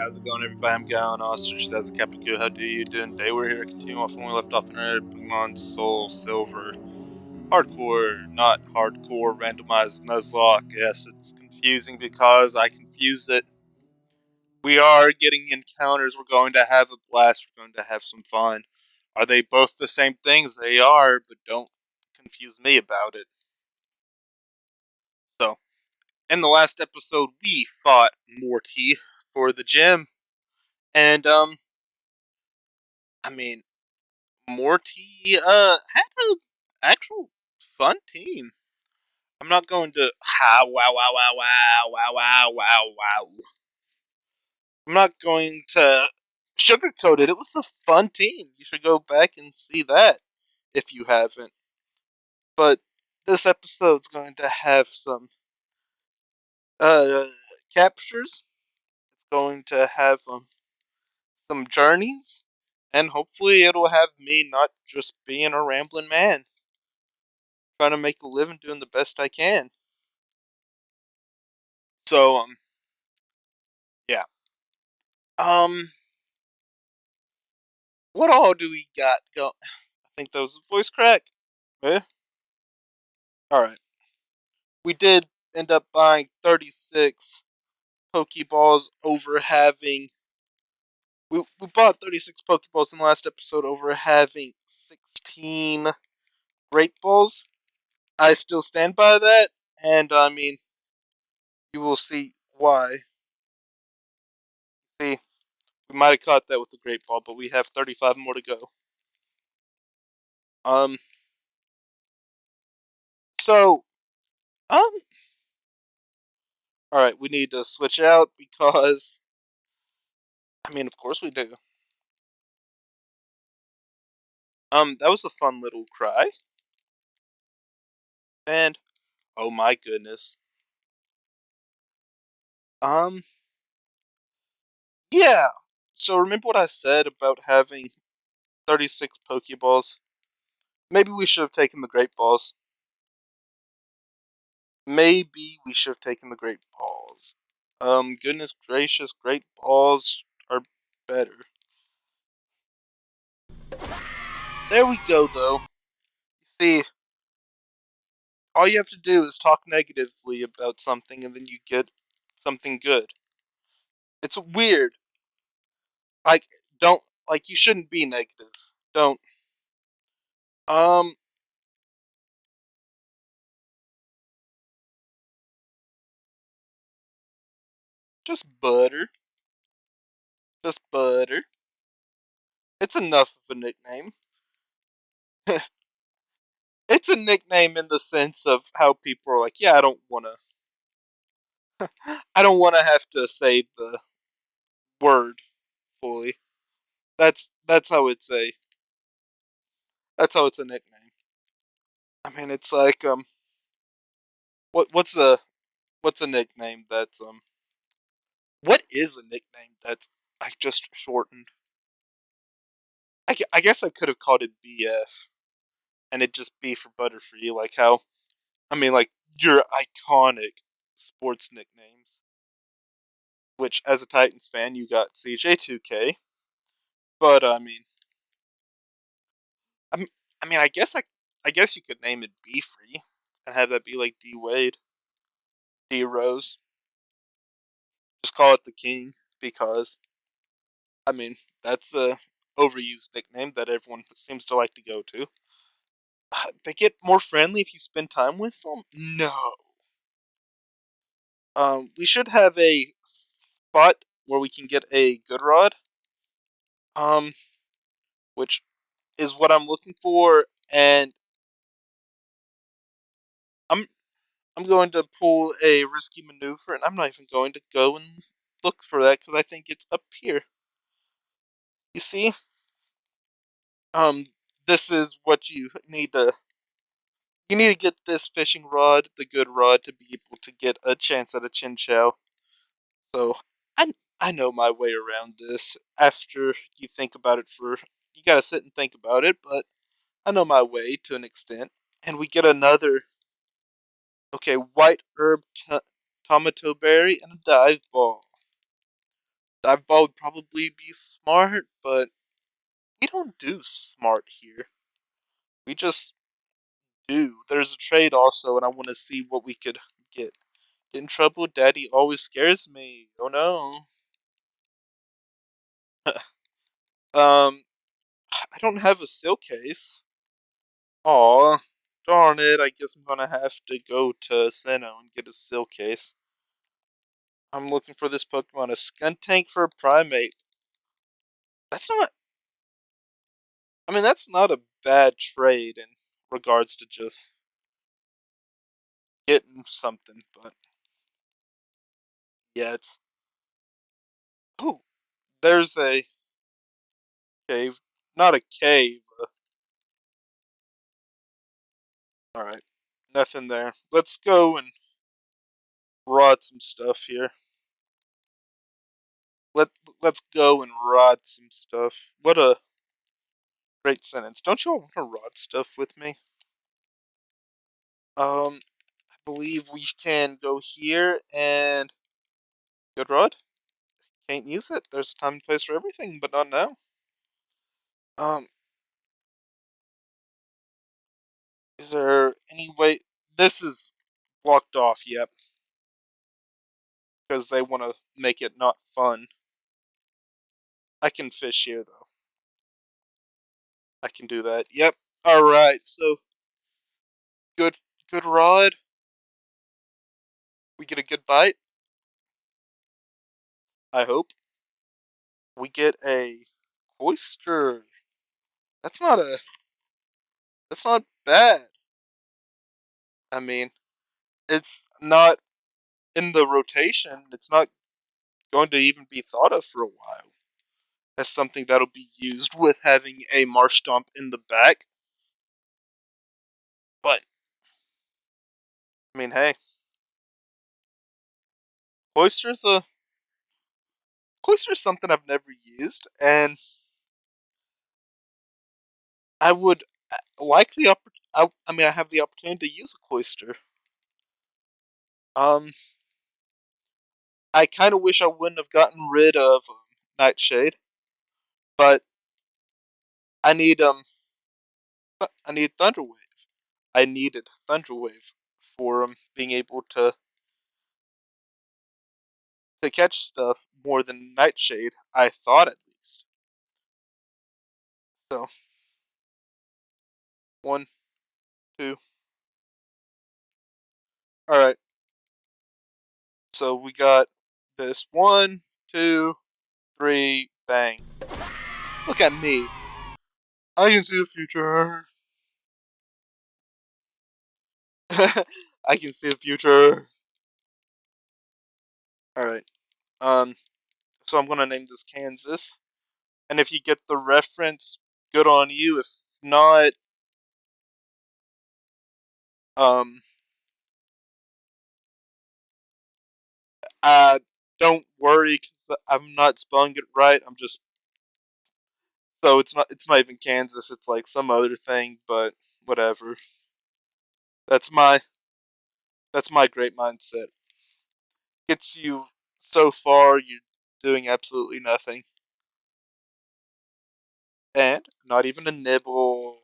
how's it going, everybody? I'm going Ostrich, that's a Captain Q. How do you doing today? We're here to continue off when we left off in our Pokemon SoulSilver. Hardcore, not hardcore, randomized Nuzlocke. Yes, it's confusing because I confuse it. We are getting encounters, we're going to have a blast, we're going to have some fun. Are they both the same things? They are, but don't confuse me about it. So, in the last episode, we fought Morty for the gym. And, I mean, Morty, had an actual fun team. I'm not going to, wow. I'm not going to sugarcoat it. It was a fun team. You should go back and see that if you haven't. But this episode's going to have some, captures. It's going to have, some journeys. And hopefully it'll have me not just being a rambling man. Trying to make a living doing the best I can. So, yeah. What all do we got go? I think that was a voice crack. Eh? Alright. We did end up buying 36 Pokeballs over having. We bought 36 Pokeballs in the last episode over having 16 Great Balls. I still stand by that, and I mean, you will see why. See, we might have caught that with the Great Ball, but we have 35 more to go. So, um, alright, we need to switch out because, I mean, of course we do. That was a fun little cry. And, oh my goodness. Yeah. So remember what I said about having 36 Pokeballs? Maybe we should have taken the Great Balls. Maybe we should have taken the Great Balls. Goodness gracious, Great Balls are better. There we go, though. See, all you have to do is talk negatively about something and then you get something good. It's weird. Like, don't, like, you shouldn't be negative. Don't. Um, just butter. Just butter. It's enough of a nickname. It's a nickname in the sense of how people are like, yeah, I don't wanna have to say the word fully. That's how it's a that's how it's a nickname. I mean, it's like what's a nickname that's what is a nickname that's like just shortened? I guess I could have called it BF and it just be for Butterfree, like how I mean, like your iconic sports nicknames. Which, as a Titans fan, you got CJ2K, but I mean, I guess you could name it B Free and have that be like D Wade, D Rose. Just call it the King because I mean that's a overused nickname that everyone seems to like to go to. They get more friendly if you spend time with them. No. We should have a spot where we can get a good rod. Um, which is what I'm looking for, and I'm I'm going to pull a risky maneuver, and I'm not even going to go and look for that because I think it's up here. You see, um, this is what you need to get this fishing rod, the good rod, to be able to get a chance at a Chinchou. So I know my way around this. After you think about it you gotta sit and think about it, but I know my way to an extent. And we get another, okay, white herb tomato berry and a dive ball. Dive Ball would probably be smart, but we don't do smart here. We just do. There's a trade also, and I want to see what we could get. Get in trouble, Daddy always scares me. Oh no. I don't have a seal case. Aw, darn it. I guess I'm gonna have to go to Sinnoh and get a seal case. I'm looking for this Pokemon, a Skuntank for a Primate. That's not. I mean, that's not a bad trade in regards to just getting something, but yeah, it's. Oh, there's a cave. Not a cave. Alright, nothing there. Let's go and rod some stuff here. Let let's go and rod some stuff. What a great sentence. Don't you all want to rod stuff with me? I believe we can go here and good rod. Can't use it. There's a time and place for everything, but not now. Um, is there any way this is blocked off? Yep, because they want to make it not fun. I can fish here though. I can do that. Yep. All right. So good, good rod. We get a good bite. I hope we get a oyster. That's not a. That's not bad. I mean, it's not in the rotation. It's not going to even be thought of for a while as something that'll be used with having a marsh stomp in the back. But I mean, hey, oyster's a oyster's something I've never used, and I would like the I mean, I have the opportunity to use a oyster. Um, I kind of wish I wouldn't have gotten rid of Nightshade, but I need I need Thunderwave. I needed Thunderwave for being able to catch stuff more than Nightshade. I thought at least. So 1, 2. All right. So we got this 1, 2, 3. Bang! Look at me. I can see the future. I can see the future. All right. Um. So I'm gonna name this Kansas, and if you get the reference, good on you. If not, um, uh, don't worry, cause I'm not spelling it right. I'm just so it's not even Kansas. It's like some other thing, but whatever. That's my that's my great mindset. Gets you so far, you're doing absolutely nothing, and not even a nibble.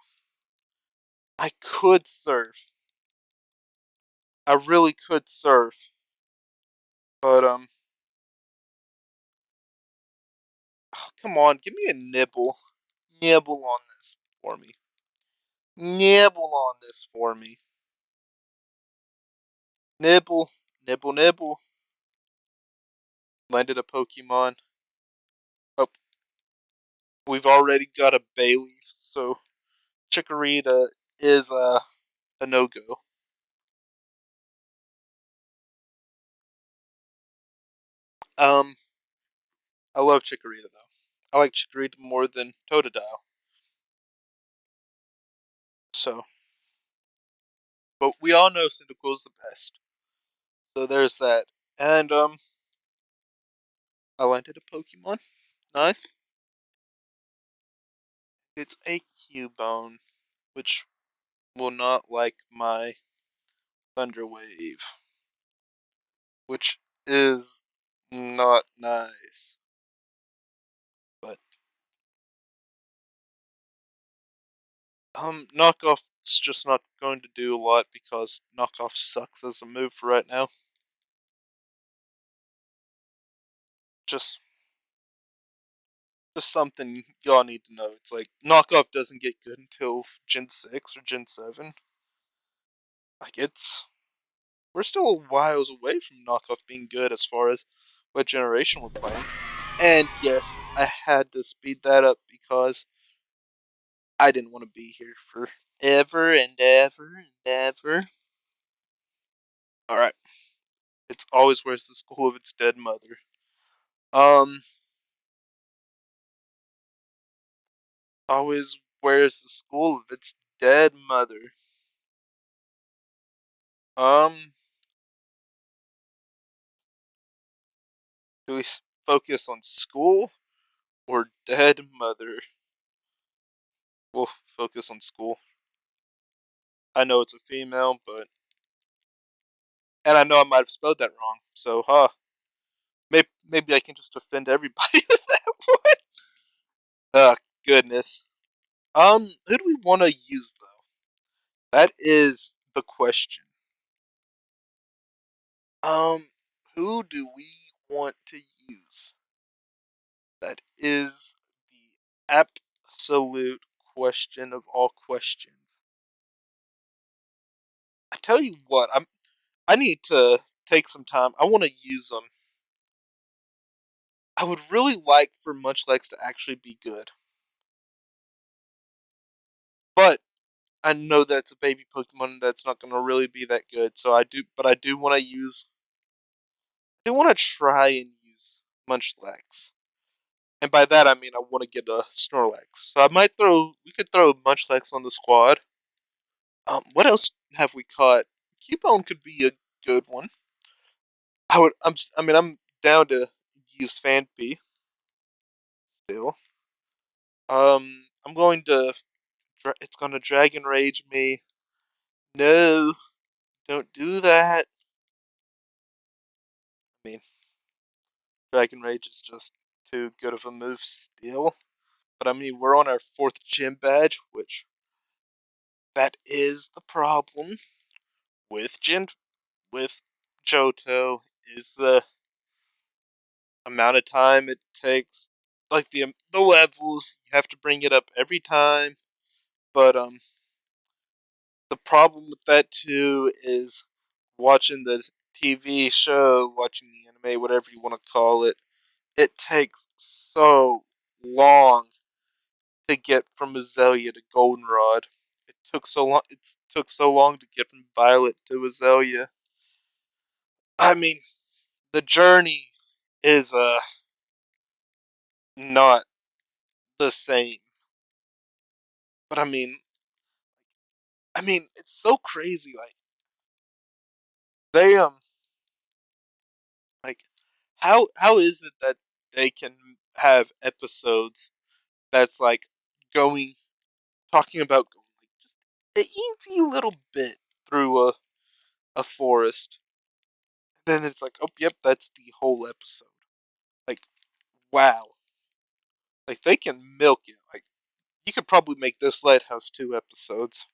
I could surf. I really could surf, but come on, give me a nibble. Nibble on this for me. Nibble on this for me. Nibble, nibble, nibble. Landed a Pokemon. Oh, we've already got a Bayleaf, so Chikorita is a no go. Um, I love Chikorita though. I like Chikorita more than Totodile. So, but we all know Cyndaquil's the best. So there's that. And I landed a Pokemon. Nice. It's a Cubone, which will not like my Thunder Wave, which is not nice. Knockoff's just not going to do a lot because knockoff sucks as a move for right now. Just something y'all need to know. It's like knockoff doesn't get good until Gen 6 or Gen 7. Like we're still a whiles away from knockoff being good as far as what generation we're playing. And yes, I had to speed that up because I didn't want to be here for ever and ever and ever. Alright. It's always wears the skull of its dead mother. Um always wears the skull of its dead mother. Um do we focus on school or dead mother? We'll focus on school. I know it's a female, but and I know I might have spelled that wrong. So, maybe I can just offend everybody with that one. Oh, goodness. Who do we want to use though? That is the question. Um, who do we want to use? That is the absolute question of all questions. I tell you what, I need to take some time. I want to use them. I would really like for Munchlax to actually be good, but I know that's a baby Pokemon that's not going to really be that good. So I do want to use. I do want to try and use Munchlax, and by that I mean I want to get a Snorlax. So I might throw. We could throw Munchlax on the squad. What else have we caught? Cubone could be a good one. I would. I mean, I'm down to use Fanpy still. I'm going to. It's going to Dragon Rage me. No, don't do that. I mean, Dragon Rage is just too good of a move still. But I mean, we're on our 4th gym badge, which that is the problem with with Johto is the amount of time it takes, like the levels. You have to bring it up every time. But the problem with that too is watching the TV show, watching the anime, whatever you want to call it. It takes so long to get from Azalea to Goldenrod. It took so long. It took so long to get from Violet to Azalea. I mean, the journey is not the same. But I mean, it's so crazy. Like they like how is it that they can have episodes that's like going talking about going like just a easy little bit through a forest. Then it's like, oh, yep, that's the whole episode. Like, wow. Like, they can milk it. Like, you could probably make this Lighthouse 2 episodes.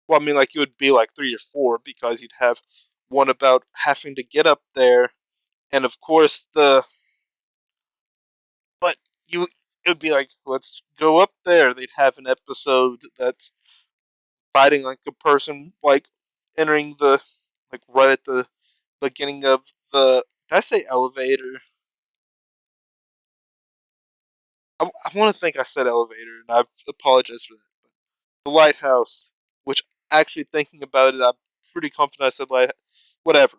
Well, I mean, like, it would be like 3 or 4 because you'd have one about having to get up there. And of course, but you, it would be like, let's go up there. They'd have an episode that's fighting like a person, like, entering like, right at the beginning of did I say elevator? I want to think I said elevator, and I apologize for that. But the lighthouse, which actually thinking about it, I'm pretty confident I said light. Whatever.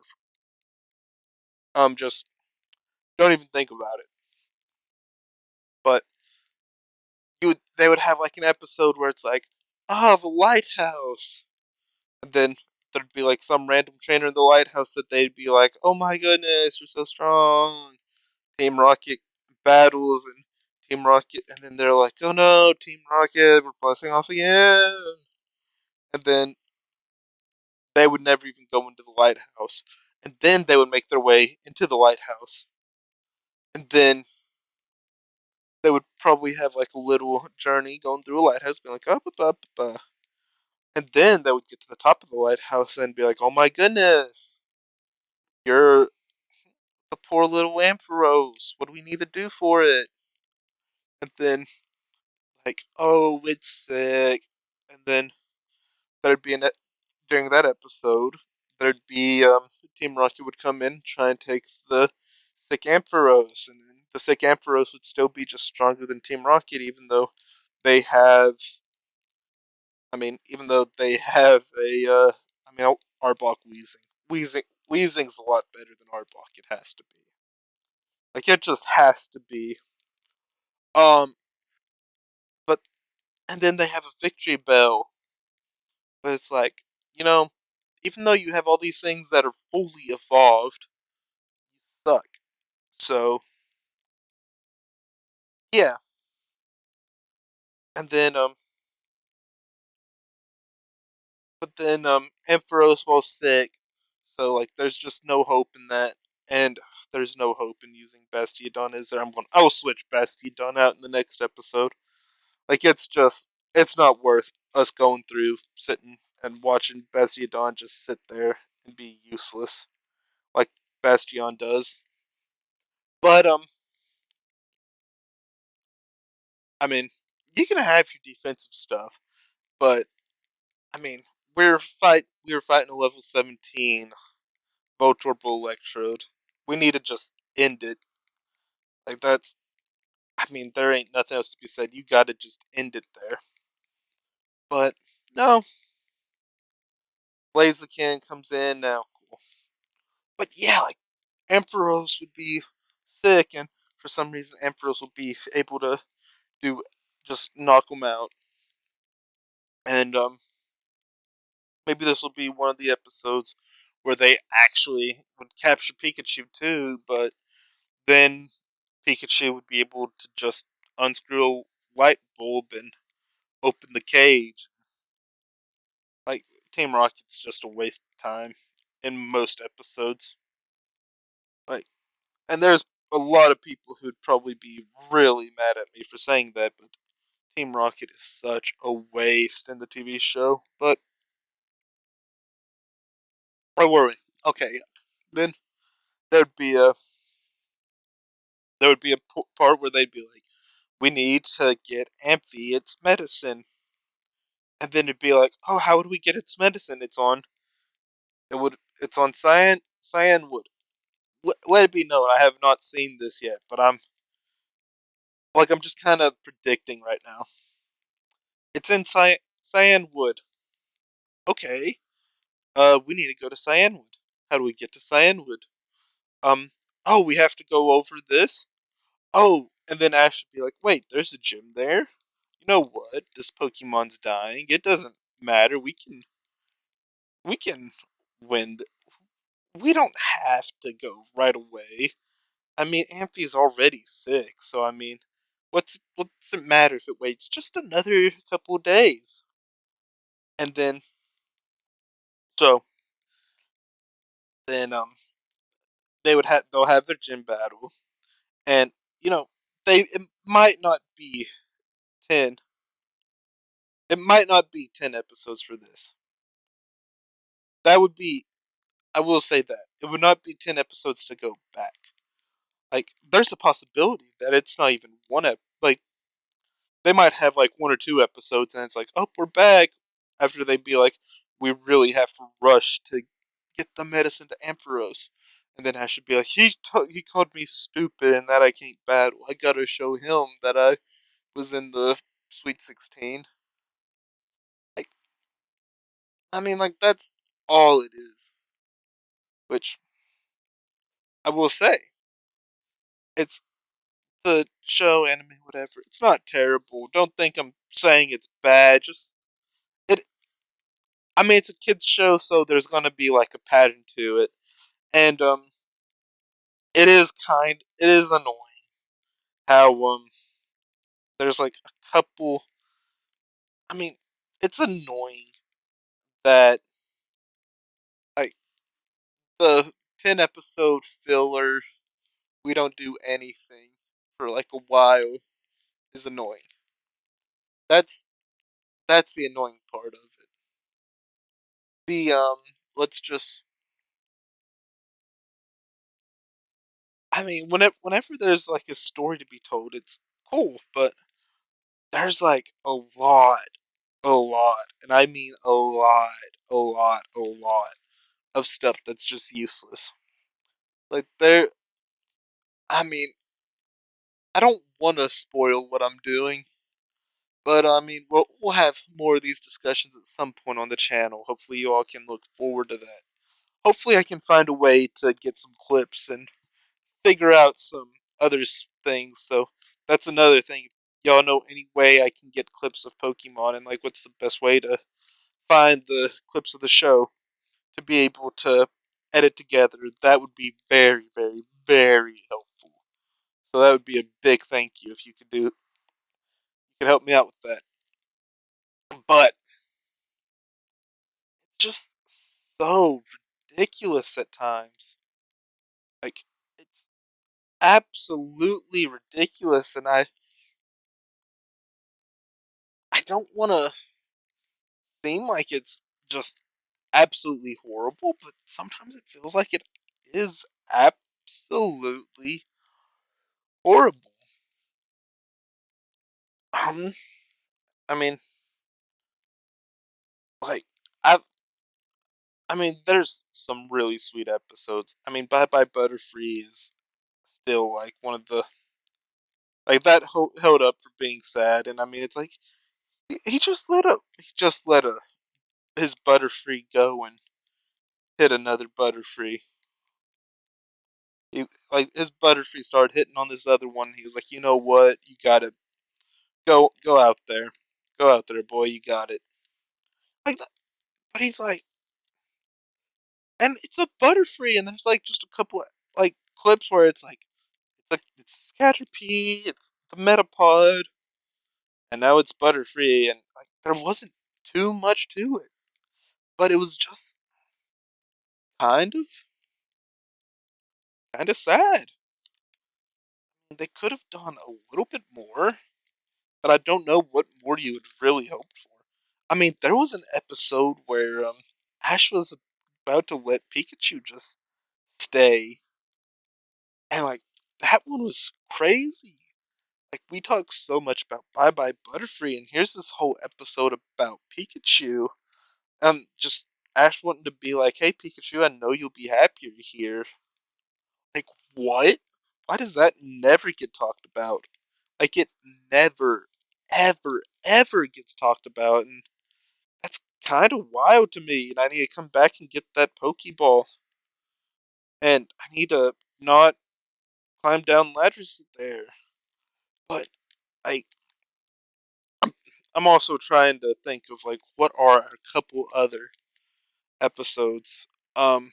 Just don't even think about it. But they would have like an episode where it's like, ah, the lighthouse, and then there'd be like some random trainer in the lighthouse that they'd be like, oh my goodness, you're so strong. Team Rocket battles and Team Rocket, and then they're like, oh no, Team Rocket, we're blasting off again. And then they would never even go into the lighthouse. And then they would make their way into the lighthouse. And then they would probably have like a little journey going through a lighthouse, being like up. And then they would get to the top of the lighthouse and be like, "Oh my goodness, you're the poor little Ampharos. What do we need to do for it?" And then like, "Oh, it's sick." And then there'd be during that episode, there'd be Team Rocket would come in, try and take the sick Ampharos, and then the sick Ampharos would still be just stronger than Team Rocket, even though they have. I mean, even though they have a, Arbok Weezing's a lot better than Arbok. It has to be. Like it just has to be. Um, but and then they have a victory bell, but it's like you know, even though you have all these things that are fully evolved, you suck. So yeah, and then but then Ampharos was sick, so like there's just no hope in that, and there's no hope in using Bastiodon. Is there? I will switch Bastiodon out in the next episode. Like it's not worth us going through sitting and watching Bastiodon just sit there and be useless like Bastion does. But I mean, you can have your defensive stuff, but I mean, we were fighting a level 17 Voltorb Electrode. We need to just end it. Like that's I mean, there ain't nothing else to be said. You gotta just end it there. But no, Blaziken comes in now. Cool. But yeah, like Ampharos would be sick, and for some reason, Ampharos would be able to do just knock them out. And maybe this will be one of the episodes where they actually would capture Pikachu too, but then Pikachu would be able to just unscrew a light bulb and open the cage. Like Team Rocket's just a waste of time in most episodes. Like, and there's a lot of people who'd probably be really mad at me for saying that, but Team Rocket is such a waste in the TV show. But where were we? Okay, then there'd be a there would be a part where they'd be like, "We need to get Amphi its medicine," and then it'd be like, "Oh, how would we get its medicine? It's on Cyanwood." Let it be known, I have not seen this yet, but I'm just kind of predicting right now. It's in Cyanwood. Okay. We need to go to Cyanwood. How do we get to Cyanwood? Um. Oh, we have to go over this. Oh, and then Ash would be like, "Wait, there's a gym there. You know what? This Pokemon's dying. It doesn't matter. We can win. We don't have to go right away. I mean, Amphi's already sick, so I mean, what's it matter if it waits just another couple of days?" And then so then they'll have their gym battle, and you know it might not be 10. It might not be 10 episodes for this. That would be, I will say that. It would not be 10 episodes to go back. Like, there's a possibility that it's not even like, they might have like one or two episodes and it's like, "Oh, we're back." After they'd be like, "We really have to rush to get the medicine to Ampharos." And then Ash should be like, he called me stupid and that I can't battle. I gotta show him that I was in the Sweet 16. Like, I mean, like, that's all it is. Which, I will say, it's the show, anime, whatever. It's not terrible. Don't think I'm saying it's bad. Just, it, I mean, it's a kid's show, so there's gonna be, like, a pattern to it. And, it is annoying how, there's, like, a couple, I mean, it's annoying that, like, the 10 episode filler, we don't do anything for, like, a while. is annoying. That's the annoying part of it. The let's just. I mean, whenever there's like a story to be told, it's cool, but there's like a lot, and I mean a lot of stuff that's just useless. Like there, I mean, I don't want to spoil what I'm doing, but I mean, we'll have more of these discussions at some point on the channel. Hopefully, you all can look forward to that. Hopefully, I can find a way to get some clips and figure out some other things. So that's another thing. Y'all know any way I can get clips of Pokemon and like what's the best way to find the clips of the show to be able to edit together? That would be very, very, very helpful. So that would be a big thank you if you could help me out with that. But just so ridiculous at times. Like it's absolutely ridiculous, and I don't want to seem like it's just absolutely horrible, but sometimes it feels like it is absolutely horrible. Um, I mean, like I, I mean, there's some really sweet episodes. I mean, Bye Bye Butterfree is still like one of the like that held up for being sad, and I mean, it's like he just let his Butterfree go and hit another Butterfree. He, like his Butterfree started hitting on this other one. He was like, you know what, you gotta go out there, boy, you got it. Like, but he's like, and it's a Butterfree, and there's like just a couple like clips where it's Scatterpie, it's the Metapod, and now it's Butterfree, and like there wasn't too much to it, but it was just kind of sad. They could have done a little bit more, but I don't know what more you would really hope for. I mean, there was an episode where Ash was about to let Pikachu just stay, and like that one was crazy. Like we talk so much about Bye Bye Butterfree, and here's this whole episode about Pikachu. Just Ash wanting to be like, "Hey Pikachu, I know you'll be happier here." Like what? Why does that never get talked about? Like it never, ever gets talked about, and that's kind of wild to me. And I need to come back and get that Pokeball, and I need to not climb down ladders there. But like I'm also trying to think of like what are a couple other episodes. Um,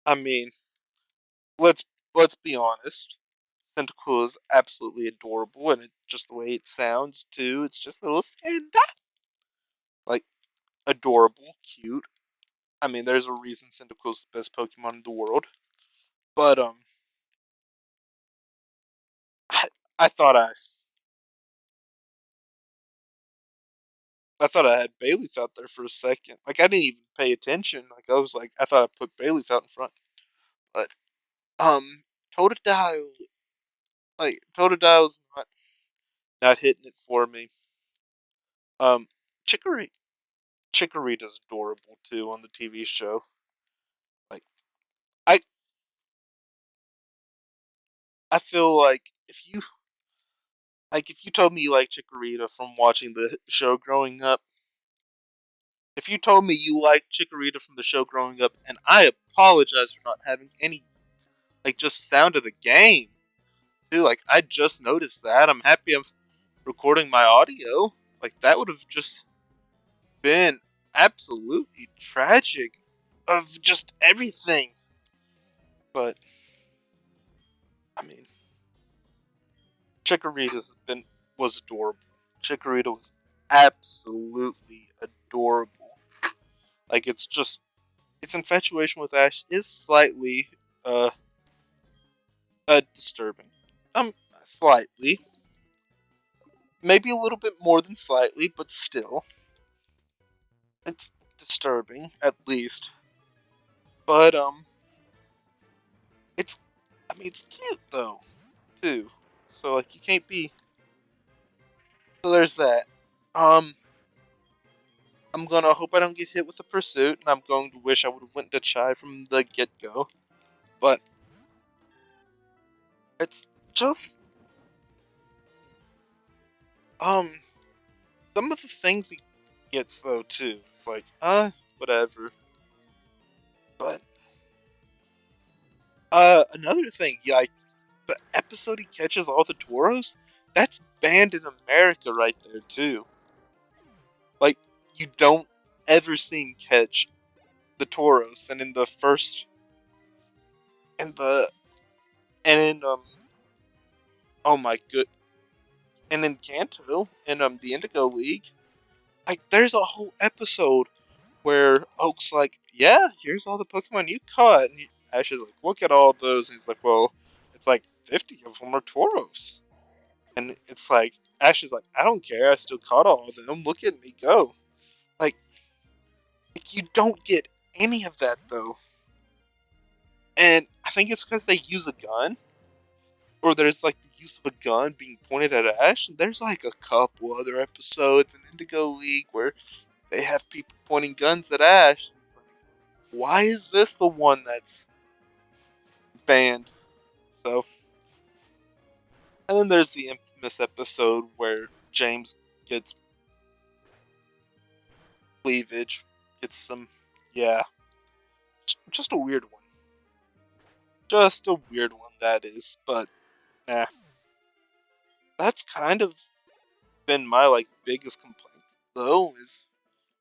I mean, let's let's be honest. Cyndaquil is absolutely adorable, and just the way it sounds too. It's just a little Cinda, like adorable, cute. I mean, there's a reason Cyndaquil's the best Pokemon in the world. But I, I thought I thought I had Bayleaf out there for a second. Like I didn't even pay attention. Like I was like I thought I put Bayleaf out in front, but um, Totodile Totodile's not hitting it for me. Um, Chicory Chikorita's adorable too on the TV show. Like I I feel like if you told me you like Chikorita from watching the show growing up, if you told me you like Chikorita from the show growing up, and I apologize for not having any like just sound of the game, dude. Like I just noticed that. I'm happy I'm recording my audio. Like that would have just been absolutely tragic of just everything. But I mean, Chikorita's been was adorable. Chikorita was absolutely adorable. Like it's just its infatuation with Ash is slightly uh disturbing. Um slightly. Maybe a little bit more than slightly, but still. It's disturbing, at least. But, it's, I mean, it's cute, though, too. So, like, you can't be. So there's that. Um, I'm gonna hope I don't get hit with a pursuit, and I'm going to wish I would have went to Chai from the get-go. But, it's just, um, some of the things he gets, though, too. It's like, whatever. But, another thing, yeah, the episode he catches all the Tauros, that's banned in America right there, too. Like, you don't ever see him catch the Tauros, and in the first, and the, and in, oh my good, and in Kanto, in, the Indigo League, like, there's a whole episode where Oak's like, yeah, here's all the Pokemon you caught, and Ash is like, look at all those, and he's like, well, it's like 50 of them are Tauros. And it's like, Ash is like, I don't care, I still caught all of them, look at me go. Like, you don't get any of that, though. And I think it's because they use a gun, or there's like the use of a gun being pointed at Ash. And there's like a couple other episodes in Indigo League where they have people pointing guns at Ash. It's like, why is this the one that's banned? So, and then there's the infamous episode where James gets cleavage, gets some, yeah, just a weird one. Just a weird one, that is. But, eh. That's kind of been my, like, biggest complaint, though, is...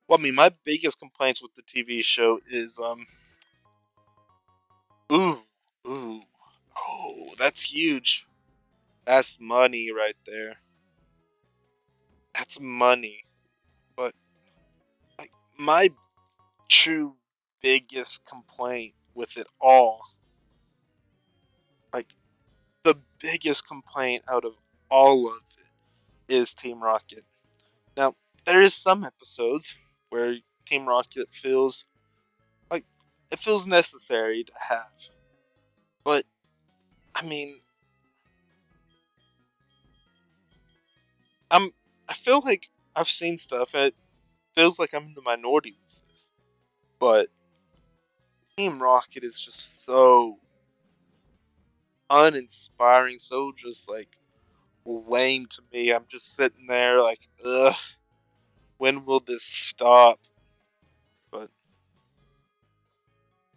Well, I mean, my biggest complaints with the TV show is, ooh, ooh, oh, that's huge. That's money right there. That's money. But, like, my true biggest complaint with it all, like, the biggest complaint out of all of it is Team Rocket. Now, there is some episodes where Team Rocket feels like it feels necessary to have. But I mean, I'm I feel like I've seen stuff and it feels like I'm in the minority with this. But Team Rocket is just so uninspiring, so just like lame to me. I'm just sitting there like, ugh, when will this stop? But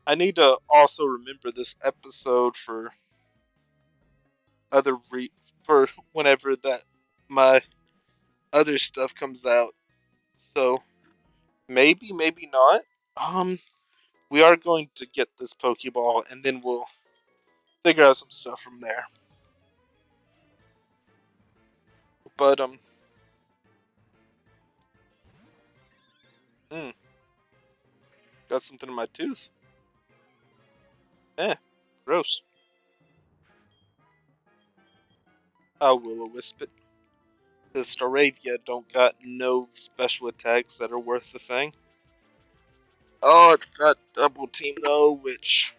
I need to also remember this episode for other for whenever that my other stuff comes out. So maybe, maybe not. We are going to get this Pokeball, and then we'll figure out some stuff from there. But hmm, got something in my tooth. Gross. I will-o-wisp it. The Staravia don't got no special attacks that are worth the thing. Oh, it's got double team though, which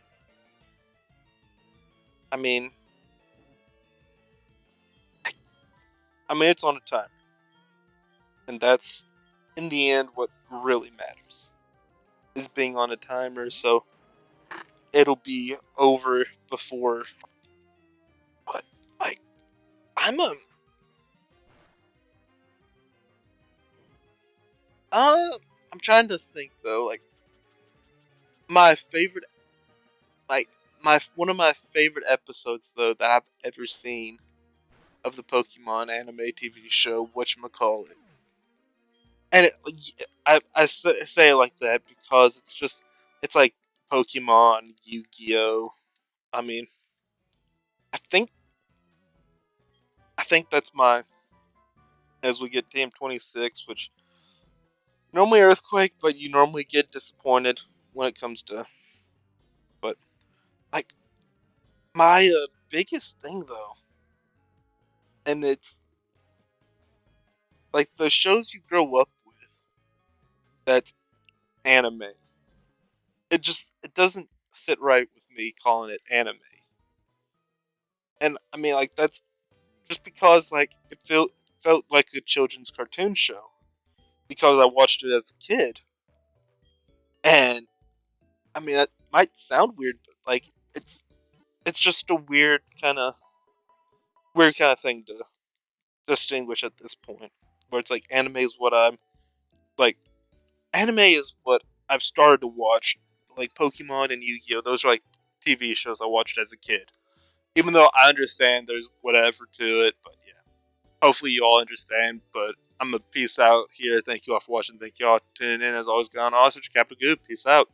I mean, I mean it's on a timer, and that's in the end what really matters is being on a timer. So it'll be over before. But like, I'm a I'm trying to think though. Like my favorite, like my one of my favorite episodes though that I've ever seen of the Pokemon anime TV show, whatchamacallit. And say it like that because it's just it's like Pokemon, Yu-Gi-Oh. I mean, I think I think that's my as we get Team 26, which normally Earthquake, but you normally get disappointed when it comes to. But like my biggest thing though And it's like the shows you grow up with that's anime. It doesn't sit right with me calling it anime. And I mean, like, that's just because like it felt like a children's cartoon show because I watched it as a kid. And I mean, that might sound weird, but like it's just a weird kind of thing to distinguish at this point, where it's like anime is what I'm like. Anime is what I've started to watch, like Pokemon and Yu-Gi-Oh. Those are like TV shows I watched as a kid. Even though I understand there's whatever to it, but yeah, hopefully you all understand. But I'm gonna peace out here. Thank you all for watching. Thank you all for tuning in. As always, gone awesome. Kappa Goop. Peace out.